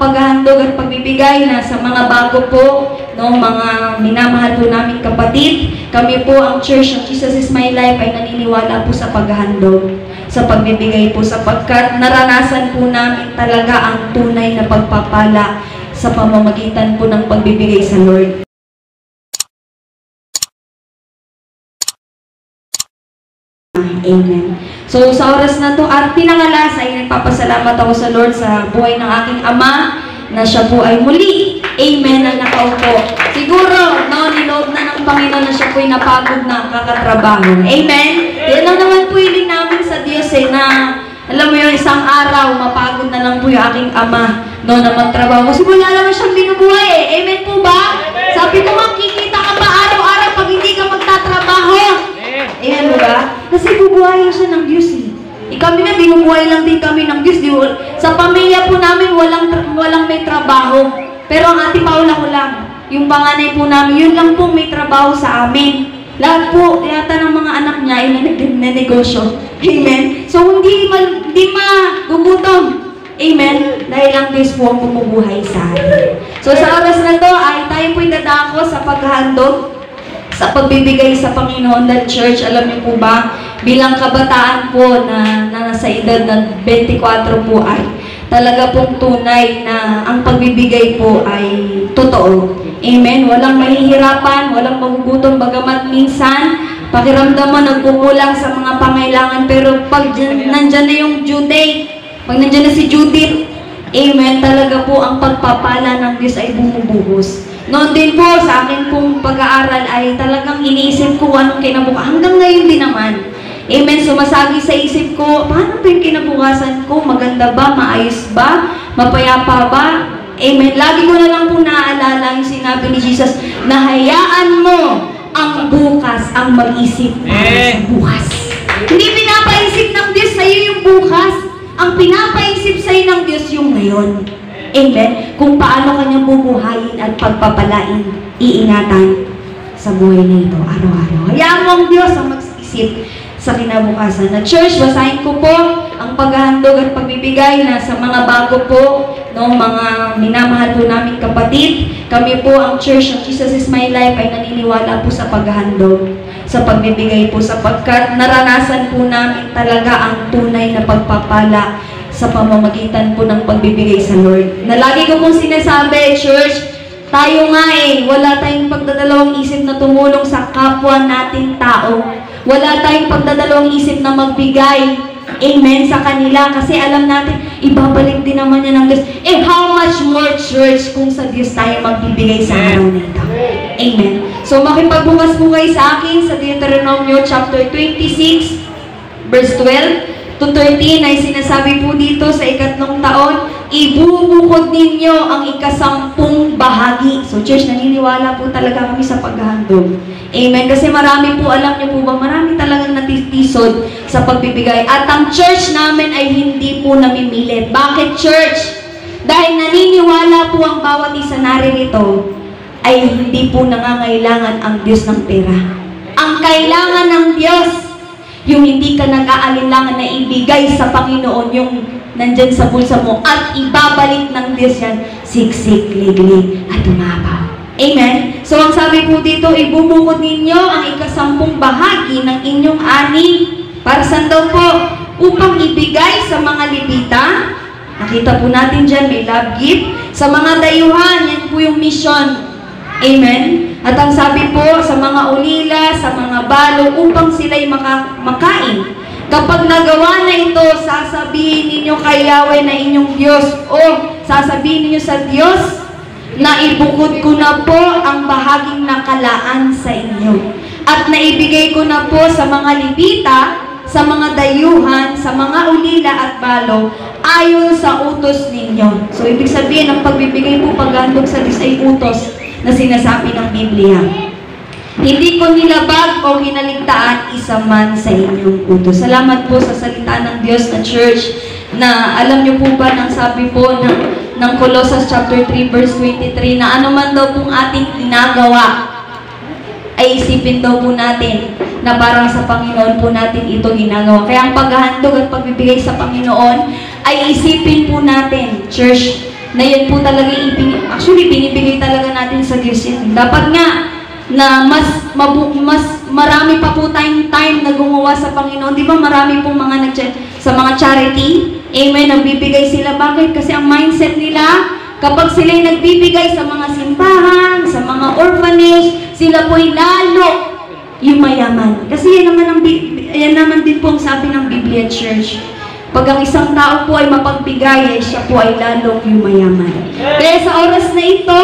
paghahandog at pagbibigay na sa mga bago po, no, mga minamahal po namin kapatid. Kami po, ang Church of Jesus is My Life, ay naniniwala po sa paghahandog, sa pagbibigay po, sapagkat naranasan po namin talaga ang tunay na pagpapala sa pamamagitan po ng pagbibigay sa Lord. Amen. So, sa oras na to at pinangalas ay nagpapasalamat ako sa Lord sa buhay ng aking ama na siya po ay muli. Amen, ang nakaupo. Siguro, no, nilood na ng Panginoon na siya po ay napagod na kakatrabaho. Amen. Yan lang naman po hiling namin sa Diyos na alam mo yung isang araw, mapagod na lang po yung aking ama, no, na magtrabaho. Kasi wala naman siyang binubuhay eh. Amen po ba? Sabi ko, makikita ka ba araw-araw pag hindi ka magtatrabaho? Amen mo ba? Kasi bubuhayin siya ng Diyos eh. Kami na, binubuhay lang din kami ng Diyos. Sa pamilya po namin, walang may trabaho. Pero ang ate Paula ko lang, yung panganay po namin, yun lang po may trabaho sa amin. Lahat po, yata ng mga anak niya ay nanegosyo. Amen? So, hindi magugutom. Amen? Dahil ang Diyos po ang bumubuhay sa atin. So, sa oras na to, ay tayo po'y dadako sa paghahandog, sa pagbibigay sa Panginoon ng Church. Alam niyo po ba, bilang kabataan po na nasa edad ng 24 po ay talaga pong tunay na ang pagbibigay po ay totoo. Amen? Walang mahihirapan, walang magugutom, bagamat minsan pakiramdam mo nagkukulang sa mga pangailangan, pero pag nandyan na yung due date, pag nandyan na si Judith, amen, talaga po ang pagpapala ng Diyos ay bumubuhos. Noon din po, sa akin pong pag-aaral ay talagang iniisip ko anong kinabukasan. Hanggang ngayon din naman. Amen, sumasagi sa isip ko, paano pa yung kinabukasan ko? Maganda ba? Maayos ba? Mapayapa ba? Amen. Lagi ko na lang po naaalala yung sinabi ni Jesus, na hayaan mo ang bukas ang mag-isip para sa bukas. Hindi pinapaisip ng Diyos sa iyo yung bukas. Ang pinapaisip sa iyo ng Diyos yung ngayon. Amen. Kung paano kanyang bubuhayin at pagpapalain, iingatan sa buhay na ito araw-araw. Hayaan mo ang Diyos ang mag-isip sa kinabukasan. Na Church, basahin ko po ang paghahandog at pagbibigay na sa mga bago po, no, mga minamahal po namin kapatid. Kami po, ang Church of Jesus is My Life, ay naniniwala po sa paghahandog, sa pagbibigay po, sapagkat naranasan po namin talaga ang tunay na pagpapala sa pamamagitan po ng pagbibigay sa Lord. Na lagi ko pong sinasabi, Church, tayo nga wala tayong pagdadalawang isip na tumulong sa kapwa nating tao. Wala tayong pagdadalawang isip na magbigay, amen, sa kanila. Kasi alam natin, ibabalik din naman yan ng Diyos. How much more, Church, kung sa Diyos tayo magbibigay sa araw na ito. Amen. So, makipagbukas po kayo sa akin sa Deuteronomio chapter 26, verse 12 to 13 ay sinasabi po dito sa 2nd taon, ibubukod ninyo ang 10 bahagi. So, Church, naniniwala po talaga kami sa paghahandog. Amen. Kasi marami po, alam niyo po ba, marami talagang natitisod sa pagbibigay. At ang church namin ay hindi po namimilit. Bakit, Church? Dahil naniniwala po ang bawat isa naririto ay hindi po nangangailangan ang Diyos ng pera. Ang kailangan ng Diyos, yung hindi ka nag-aalinlangan na ibigay sa Panginoon, yung nandyan sa bulsa mo, at ibabalik ng Diyos yan, siksik, liglig, at umapaw. Amen? So, ang sabi po dito, ibubukod ninyo ang 10 bahagi ng inyong ani. Para saan daw po? Upang ibigay sa mga Levita. Nakita po natin dyan, may love gift. Sa mga dayuhan, yan po yung mission. Amen? At ang sabi po, sa mga ulila, sa mga balo, upang sila'y makain. Kapag nagawa na ito, sasabihin ninyo kay Yahweh na inyong Diyos, o sasabihin ninyo sa Diyos, na ibukod ko na po ang bahaging nakalaan sa inyo. At naibigay ko na po sa mga Levita, sa mga dayuhan, sa mga ulila at balo, ayon sa utos ninyo. So, ibig sabihin, ang pagbibigay po paghandog sa Diyos ay utos na sinasabi ng Biblia. Hindi ko nilabag o hinaligtaan isa man sa inyong utos. Salamat po sa salita ng Diyos na Church, na alam niyo po ba, nang sabi po ng Colossus chapter 3 verse 23, na ano man daw pong ating ginagawa, ay isipin daw po natin na parang sa Panginoon po natin ito ginagawa. Kaya ang paghahandog at pagbibigay sa Panginoon ay isipin po natin, Church, na yan po talaga actually binibigay talaga natin sa Diyos yan. Dapat nga na mas marami pa po tayong time na gumawa sa Panginoon. Di ba marami pong mga sa mga charity? Amen, nagbibigay sila. Bakit? Kasi ang mindset nila, kapag sila'y nagbibigay sa mga simbahan, sa mga orphanage, sila po'y lalo yumayaman. Kasi yan naman din po ang sabi ng Biblia Church. Pag ang isang tao po ay mapagbigay, siya po ay lalong yumayaman. Kaya sa oras na ito,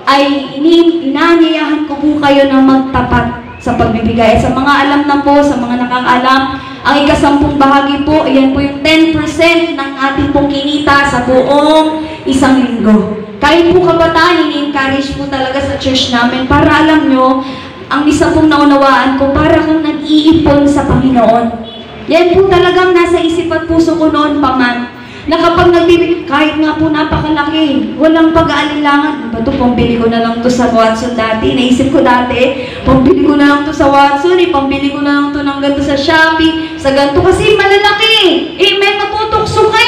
ay inaanyayahan ko po kayo na magtapat sa pagbibigay. Sa mga alam na po, sa mga nakakaalam, ang ika-10 bahagi po, ayan po yung 10% ng ating pong kinita sa buong isang linggo. Kahit po kabataan, ini-encourage po talaga sa church namin para alam nyo, ang isa pong naunawaan ko, para kung nag-iipon sa Panginoon. Yan po talagang nasa isip at puso ko noon pa man, na kapag nagbibigay, kahit nga po napakalaki, walang pag-aalinlangan. Ba ito, pambili ko na lang to sa Watson dati. Naisip ko dati, pambili ko na lang to sa Watson, pambili ko na lang to ng ganito sa Shopee, sa ganito kasi malalaki. May matutokso ka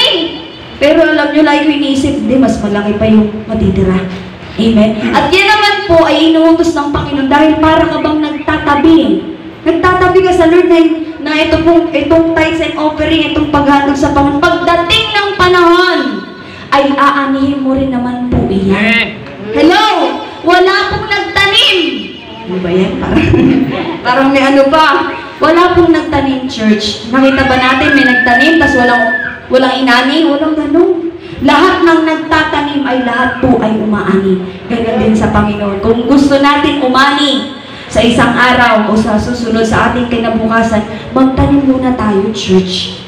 Pero alam nyo, like ko iniisip, hindi, mas malaki pa yung matitira. Amen. At yan naman po ay inuutos ng Panginoon dahil para ka bang nagtatabi. Nagtatabi ka sa Lord na itong tithes and offering, itong paghatag sa Panginoon. Pagdating ng panahon, ay aanihin mo rin naman po iyan. Hello! Wala pong nagtanim. Ano ba yan? Parang may ano pa. Wala pong nagtanim, church. Nakita ba natin may nagtanim, tas walang inani? Walang ganun. Lahat ng nagtatanim ay lahat po ay umaani. Ganyan din sa Panginoon. Kung gusto natin umani sa isang araw o sa susunod sa ating kinabukasan, magtanim muna tayo, church.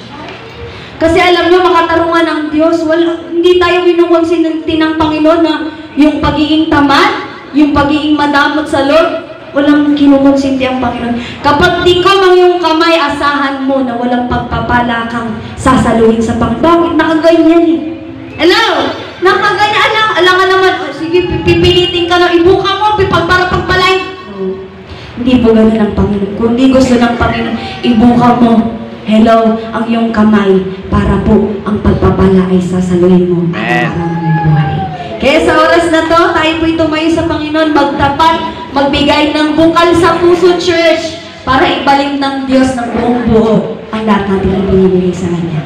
Kasi alam nyo, makatarungan ng Diyos, hindi tayo kinukonsinti ng Panginoon na yung pagiging tamad, yung pagiging madamot sa Lord, walang kinukonsinti ang Panginoon. Kapag di ko mang yung kamay, asahan mo na walang pagpapala kang sasaluhin sa Panginoon. Bakit? Nakaganyan Hello? Nakaganyan. Alangan naman, sige, pipilitin ka na, ibuka mo, para pagpalay. Hindi po ganun ang Panginoon. Kung di gusto ng Panginoon, ibuka mo, hello, ang iyong kamay para po ang pagpapala ay sasaluhin mo araw-araw ng buhay. Kaya sa oras na to, tayo po'y tumayo sa Panginoon, magtapat, magbigay ng bukal sa puso, church, para ibalik ng Diyos ng buong buo ang lahat natin ibinibigay sa Kanya.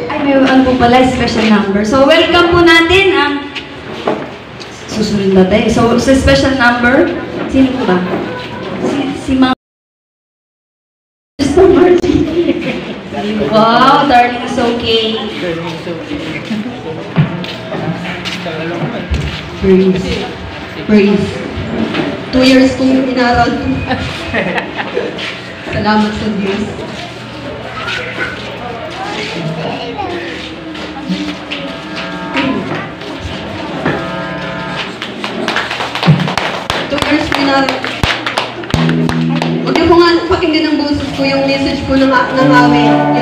Ay, may ano po pala, special number. So, welcome po natin ang susunod na tayo. So, sa special number, sino po ba? Si Ma'am Wow, darling is okay. Praise. 2 years kong inaral. Salamat sa Diyos. Huwag niyo po nga pakinggan ng boses ko yung message ko ng awit. Yun po.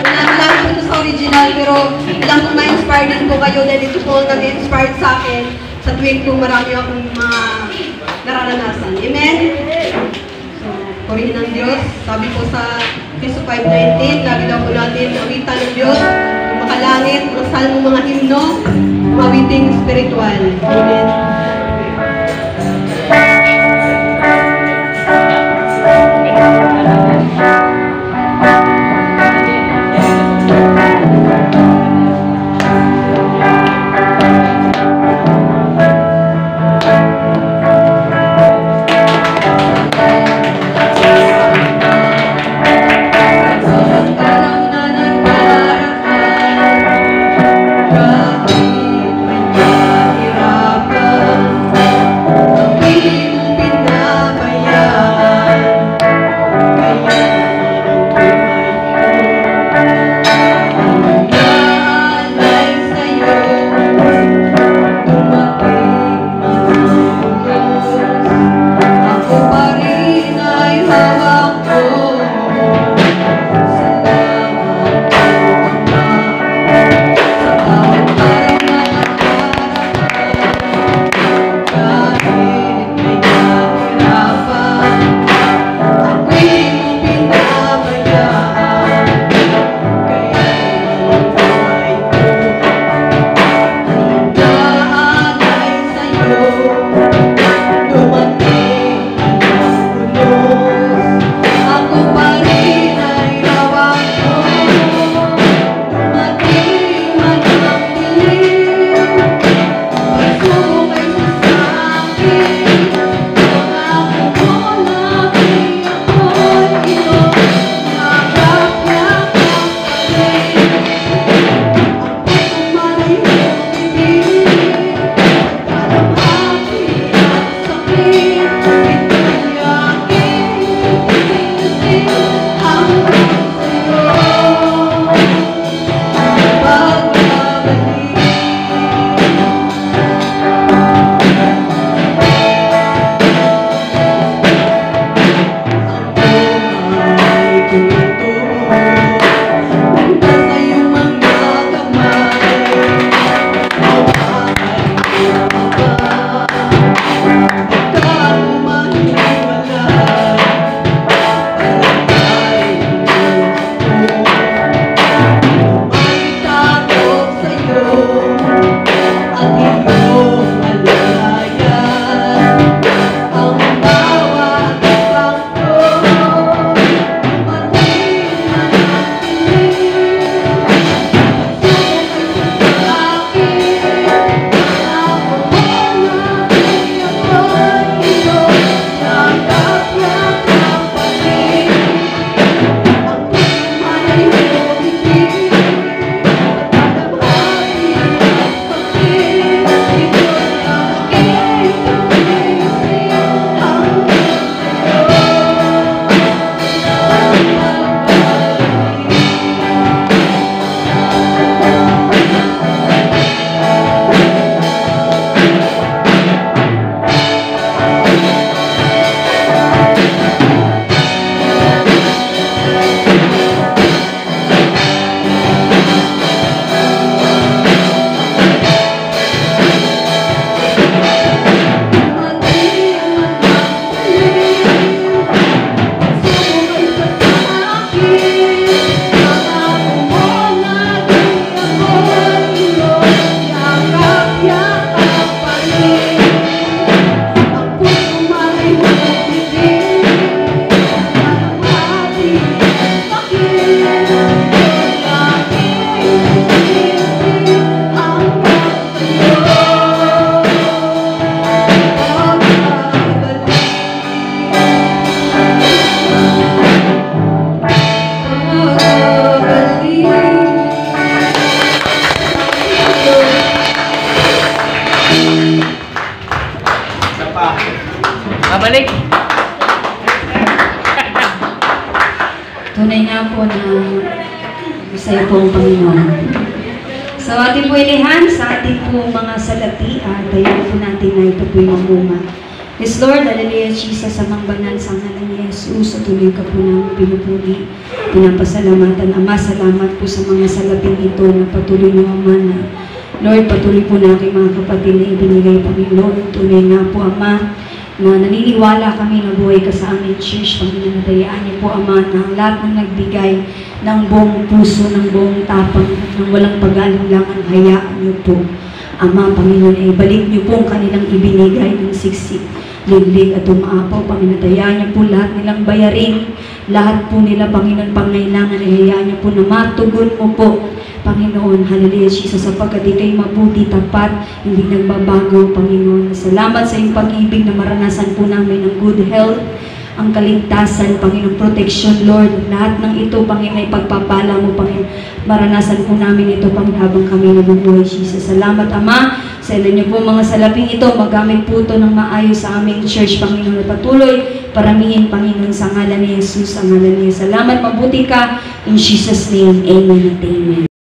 Nalala ko ito sa original, pero alam ko ma-inspire din po kayo dahil ito po nag-inspired sa akin sa tuwing po marami akong mga nararanasan. Amen? So, purihin ng Diyos. Sabi po sa Efeso 5:19, lagi daw po natin awitan ng Diyos, yung makalangit, mga salmo, mga himno, mga awiting spiritual. Amen? Rapid, balik. Tunay nga po na masaya po ang Panginoon. So ating po ilihan sa ating po mga salati at tayo po natin na ito po yung mamunga. Yes Lord, hallelujah Jesus, sa mga banal sa ngalan ni Jesus, sa tuloy ka po namin pinupuli, pinapasalamatan. Ama, salamat po sa mga salaping ito na patuloy niyo Ama na Lord, patuloy po na aking mga kapatid na ibinigay Panginoon. Tunay nga po Ama, na naniniwala kami na buhay ka sa aming church. Panginoon, nadayaan niyo po Ama na lahat ng nagbigay ng buong puso, ng buong tapang, ng walang pag-alinlangan, hayaan niyo po Ama, Panginoon, ay balik niyo po ang kanilang ibinigay ng siksik, liglig at umaapaw. Panginoon, dayaan niyo po lahat nilang bayarin, lahat po nila, Panginoon, pangailangan, ay hayaan niyo po na matugon mo po, Panginoon, hallelujah, Jesus, sapagkat ikay mabuti, tapat, hindi nagbabago, Panginoon. Salamat sa iyong pag-ibig na maranasan po namin ng good health, ang kaligtasan, Panginoon, protection, Lord. Lahat ng ito, Panginoon, ay pagpapala mo, Panginoon. Maranasan po namin ito, Panginoon, habang kami nabubuhay, Jesus. Salamat, Ama, sa ilan niyo po mga salaping ito, magamit po ito ng maayos sa aming church, Panginoon, at patuloy, paramihin, Panginoon, sa ngalan ni Jesus, sa ngalan ni Jesus. Salamat, mabuti ka, in Jesus' name, amen at amen.